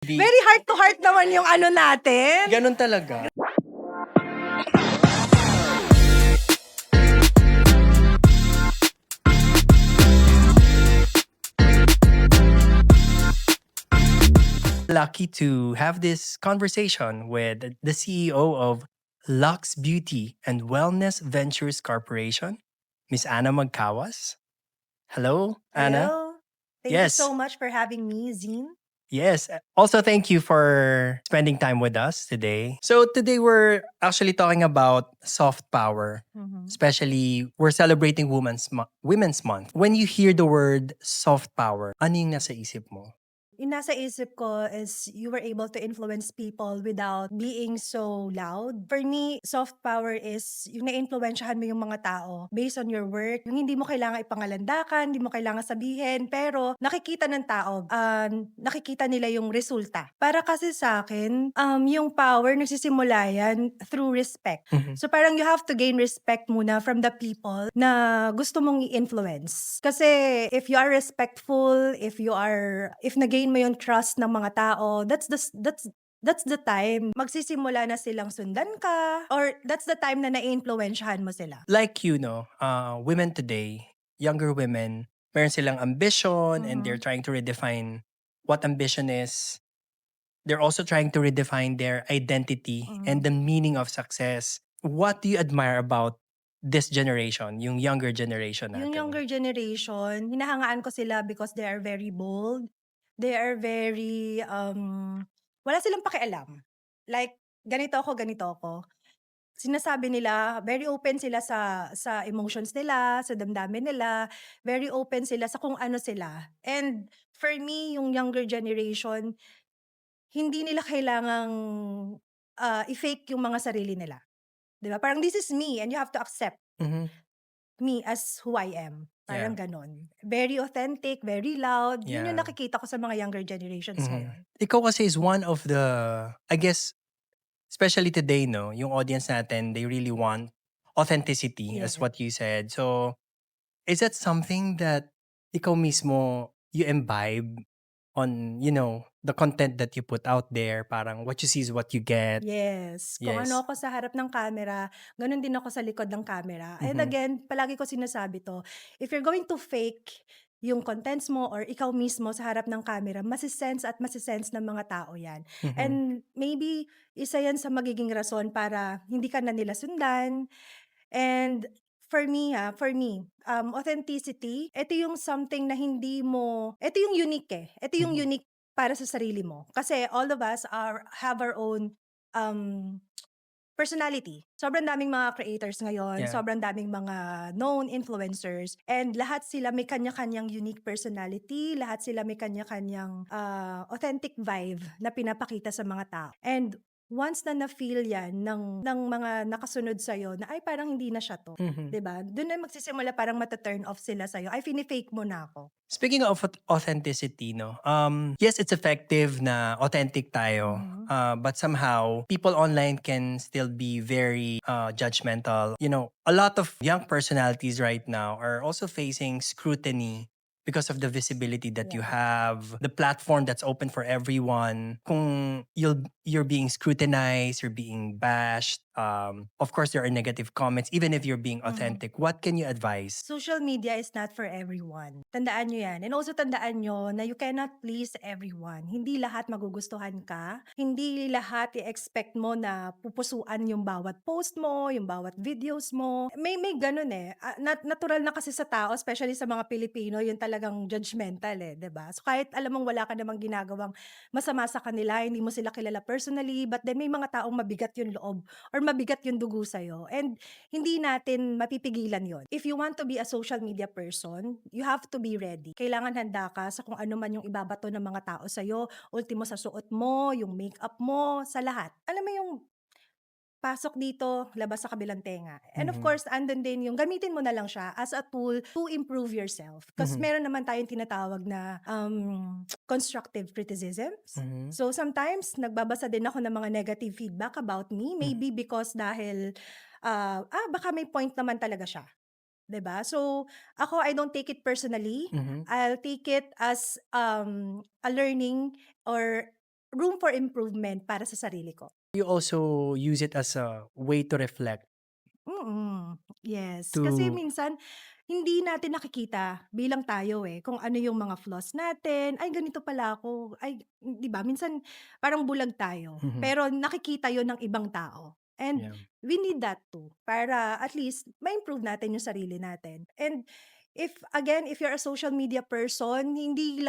Very heart to heart naman yung ano natin. Ganun talaga. Lucky to have this conversation with the CEO of Lux Beauty and Wellness Ventures Corporation, Miss Anna Magkawas. Hello, Anna. Hello. Thank you Yes. so much for having me, Zine. Yes. Also, thank you for spending time with us today. So, today we're actually talking about soft power. Especially, we're celebrating Women's Month. When you hear the word soft power, ano yung nasa isip mo? Yung nasa isip ko is you were able to influence people without being so loud. For me, soft power is yung na-influensyahan mo yung mga tao based on your work. Yung hindi mo kailangan ipangalandakan, hindi mo kailangan sabihin, pero nakikita ng tao, nakikita nila yung resulta. Para kasi sa akin, yung power nagsisimula yan through respect. So parang you have to gain respect muna from the people na gusto mong i-influence. Kasi if you are respectful, if nagain mo yung trust ng mga tao, that's the time magsisimula na silang sundan ka, or that's the time na na-influensyahan mo sila. Like women today, younger women, meron silang ambition and they're trying to redefine what ambition is. They're also trying to redefine their identity and the meaning of success. What do you admire about this generation, yung younger generation natin? Yung younger generation, hinahangaan ko sila because they are very bold. They are very, wala silang pakialam. Like, ganito ako. Sinasabi nila, very open sila sa emotions nila, sa damdamin nila, very open sila sa kung ano sila. And for me, yung younger generation, hindi nila kailangang i-fake yung mga sarili nila. 'Di ba? Parang this is me and you have to accept me as who I am. Parang ganon. Very authentic, very loud. Yun yung Yeah. nakikita ko sa mga younger generations ngayon. Ikaw kasi is one of the, I guess, especially today, no, yung audience natin, they really want authenticity, as Yes. what you said. So, is that something that ikaw mismo, you imbibe on, the content that you put out there? Parang what you see is what you get. Yes. Kung Yes. ano ako sa harap ng camera, ganun din ako sa likod ng camera. And again, palagi ko sinasabi to, if you're going to fake yung contents mo or ikaw mismo sa harap ng camera, masisense ng mga tao yan. And maybe isa yan sa magiging rason para hindi ka na nila sundan. And for me, authenticity, ito yung something na ito yung unique eh. Ito yung unique para sa sarili mo. Kasi all of us have our own personality. Sobrang daming mga creators ngayon, Yeah. sobrang daming mga known influencers, and lahat sila may kanya-kanyang unique personality, lahat sila may kanya-kanyang authentic vibe na pinapakita sa mga tao. And once na na-feel yan ng mga nakasunod sa'yo na ay parang hindi na siya to, 'di ba? Doon na magsisimula parang mata-turn off sila sa'yo. Ay fini-fake mo na ako. Speaking of authenticity, no, yes, it's effective na authentic tayo, but somehow people online can still be very judgmental. A lot of young personalities right now are also facing scrutiny because of the visibility that you have, the platform that's open for everyone. Kung you're being scrutinized, you're being bashed, of course there are negative comments, even if you're being authentic. What can you advise? Social media is not for everyone. Tandaan nyo yan. And also tandaan nyo na you cannot please everyone. Hindi lahat magugustuhan ka. Hindi lahat i-expect mo na pupusuan yung bawat post mo, yung bawat videos mo. May ganun eh. Natural na kasi sa tao, especially sa mga Pilipino, yung talagang judgmental eh, 'di ba? So kahit alam mong wala ka namang ginagawang masama sa kanila, hindi mo sila kilala personally, but then may mga taong mabigat yung loob or mabigat yung dugo sa'yo. And hindi natin mapipigilan yon. If you want to be a social media person, you have to be ready. Kailangan handa ka sa kung ano man yung ibabato ng mga tao sa'yo, ultimo sa suot mo, yung makeup mo, sa lahat. Alam mo yung pasok dito, labas sa kabilang tenga. And of course, andun din yung gamitin mo na lang siya as a tool to improve yourself. Kasi meron naman tayong tinatawag na constructive criticisms. So sometimes, nagbabasa din ako ng mga negative feedback about me. Maybe because dahil, baka may point naman talaga siya. 'Di ba? So, ako, I don't take it personally. I'll take it as a learning or room for improvement para sa sarili ko. You also use it as a way to reflect, Yes, kasi to minsan hindi natin nakikita bilang tayo, kung ano yung mga flaws natin, "Ay ganito pala ako." Ay 'di ba minsan parang bulag tayo, Mhm, pero nakikita yon ng ibang tao. And yeah. we need that too, para at least ma-improve natin yung sarili natin. And if you're a social media person, hindi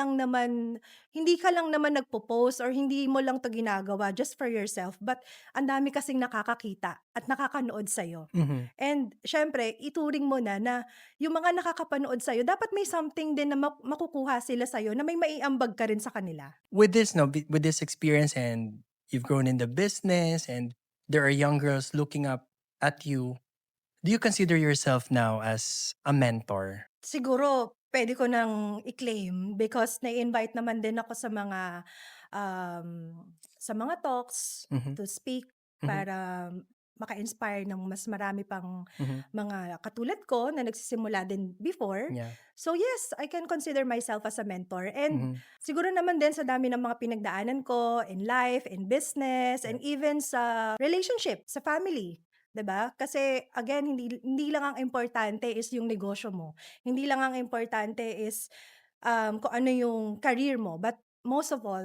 ka lang naman nagpo-post or hindi mo lang 'to ginagawa just for yourself, but ang dami kasing nakakakita at nakakanood sa'yo. Mhm. And siyempre ituring mo na yung mga nakakapanood sa'yo dapat may something din na makukuha sila sa'yo na may maiambag ka rin sa kanila. With this, no, with this experience, and you've grown in the business, and there are young girls looking up at you, do you consider yourself now as a mentor? Siguro puwede ko ng i-claim because nai-invite naman din ako sa mga talks Mhm, to speak mhm, para maka-inspire ng mas marami pang mhm, mga katulad ko na nagsisimula din before. yeah, So yes, I can consider myself as a mentor and mhm, siguro naman din sa dami ng mga pinagdaanan ko in life, in business, yeah, and even sa relationship, sa family, 'di ba? Kasi again hindi hindi lang ang importante is yung negosyo mo. Hindi lang ang importante is, kung ano yung career mo, but most of all,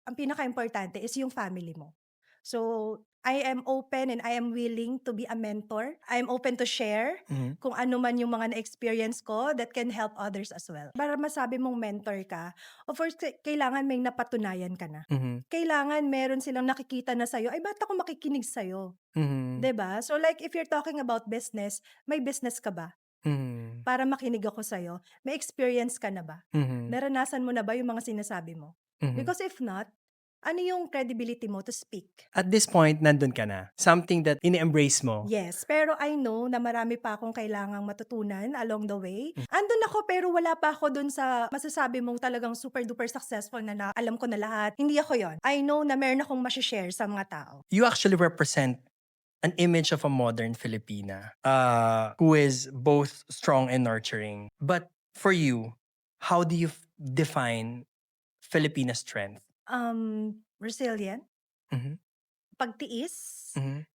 ang pinakaimportante is yung family mo. So, I am open and I am willing to be a mentor. I am open to share mhm, kung ano man yung mga na-experience ko that can help others as well. Para masabi mong mentor ka, of course kailangan may napatunayan ka na. mhm, Kailangan meron silang nakikita na sa'yo, "Ay ba't ako makikinig sa'yo?" mhm, 'Di ba? So, like if you're talking about business, may business ka ba? mhm, Para makinig ako sa'yo, may experience ka na ba? mhm, Naranasan mo na ba yung mga sinasabi mo? mhm. Because if not, ano yung credibility mo to speak? At this point, nandun ka na. Something that ini-embrace mo. Yes, pero I know na marami pa akong kailangang matutunan along the way. Mm. Andun ako pero wala pa ako dun sa masasabi mong talagang super duper successful na alam ko na lahat. Hindi ako yon. I know na meron akong share sa mga tao. You actually represent an image of a modern Filipina, who is both strong and nurturing. But for you, how do you define Filipina strength? Resilient, Mhm, pagtiis, mhm,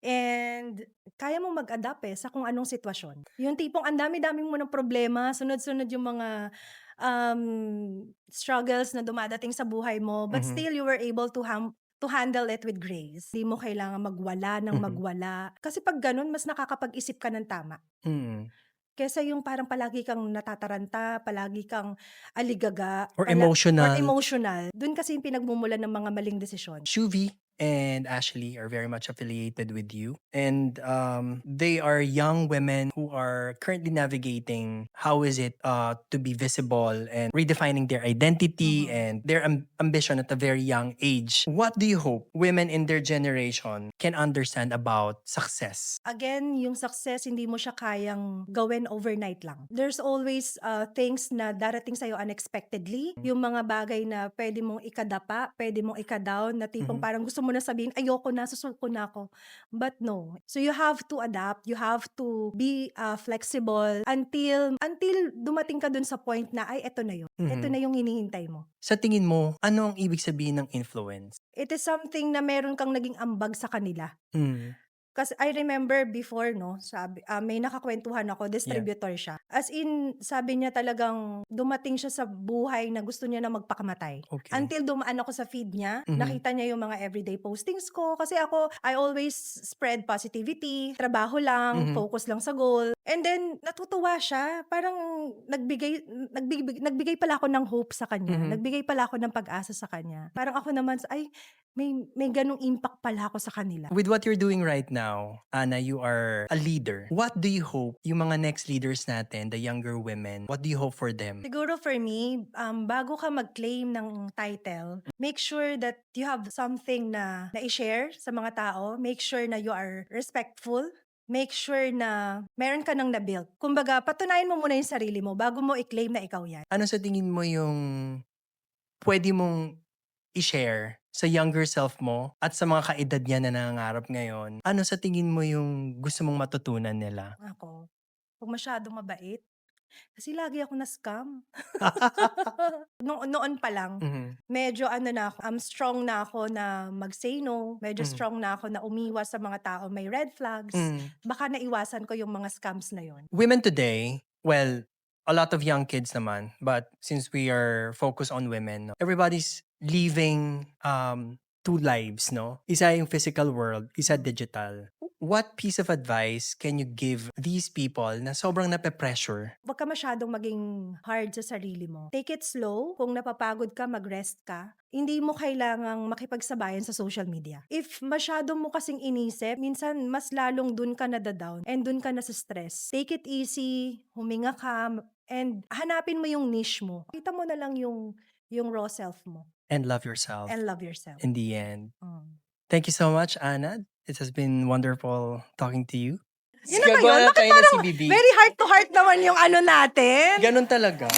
and kaya mo mag-adapt, sa kung anong sitwasyon. Yung tipong ang dami-dami mo ng problema, sunod-sunod yung mga, struggles na dumadating sa buhay mo, but mhm, still you were able to handle it with grace. Di mo kailangan magwala ng mhm, magwala. Kasi 'pag gano'n mas nakakapag-isip ka ng tama. mm. Kaysa yung parang palagi kang natataranta, palagi kang aligaga, Or or emotional. emotional. Dun kasi yung pinagmumulan ng mga maling desisyon. Shuvi and Ashley are very much affiliated with you. And they are young women who are currently navigating how is it to be visible and redefining their identity Mhm. and their ambition at a very young age. What do you hope women in their generation can understand about success? Again, yung success hindi mo siya kayang gawin overnight lang. There's always, things na darating sa'yo unexpectedly, yung mga bagay na puwede mong ikadapa, puwede mong ika-down na tipong Mhm, parang gusto mo na sabihin, "Ayoko na, susuko na ako." But no. So you have to adapt, you have to be, flexible until dumating ka dun sa point na, "Ay eto na yun, eto mhm. na yung hinihintay mo." Sa tingin mo, ano ang ibig sabihin ng influence? It is something na meron kang naging ambag sa kanila. Mm, Kasi I remember before 'no, may nakakwentuhan ako, yeah, distributor siya. As in, sabi niya talagang dumating siya sa buhay na gusto niya na magpakamatay. okay. Until dumaan ako sa feed niya, Mhm, nakita niya yung mga everyday postings ko. Kasi ako, I always spread positivity, trabaho lang, mhm, focus lang sa goal. And then natutuwa siya, parang nagbigay pala ako ng hope sa kanya, mhm. nagbigay pala ako ng pag-asa sa kanya. Parang ako naman, ay may gano'ng impact pala ako sa kanila. With what you're doing right now, Ana, you are a leader. What do you hope yung mga next leaders natin, the younger women, what do you hope for them? Siguro for me, bago ka mag-claim ng title, make sure that you have something na i-share sa mga tao. Make sure na you are respectful. Make sure na meron ka ng na-build. Kumbaga, patunayan mo muna yung sarili mo bago mo i-claim na ikaw yan. Ano sa tingin mo yung pwede mong i-share sa younger self mo at sa mga kaedad niya na nangangarap ngayon? Ano sa tingin mo yung gusto mong matutunan nila? Ako, huwag masyadong mabait. Kasi lagi ako na-scam. Noon pa lang, Mhm. medyo ano na ako, strong na ako na mag-say no, medyo Mhm. strong na ako na umiwas sa mga tao may red flags. Mm. Baka naiwasan ko yung mga scams na yun. Women today, well, a lot of young kids naman, but since we are focused on women, no, everybody's living two lives, no? Isa yung physical world, isa digital. What piece of advice can you give these people na sobrang nape-pressure? Huwag ka masyadong maging hard sa sarili mo. Take it slow. Kung napapagod ka, mag-rest ka. Hindi mo kailangang makipagsabayan sa social media. If masyadong mo kasing inisip, minsan mas lalong dun ka nada-down and dun ka nasa-stress. Take it easy, huminga ka, and hanapin mo yung niche mo. Kita mo na lang yung raw self mo And love yourself and love yourself. in the end. Mm. Thank you so much, Anna. It has been wonderful talking to you. Yun na ba yun? Gagawa na Bakit tayo ng parang CBB. very heart to heart naman yung ano natin? Ganun talaga.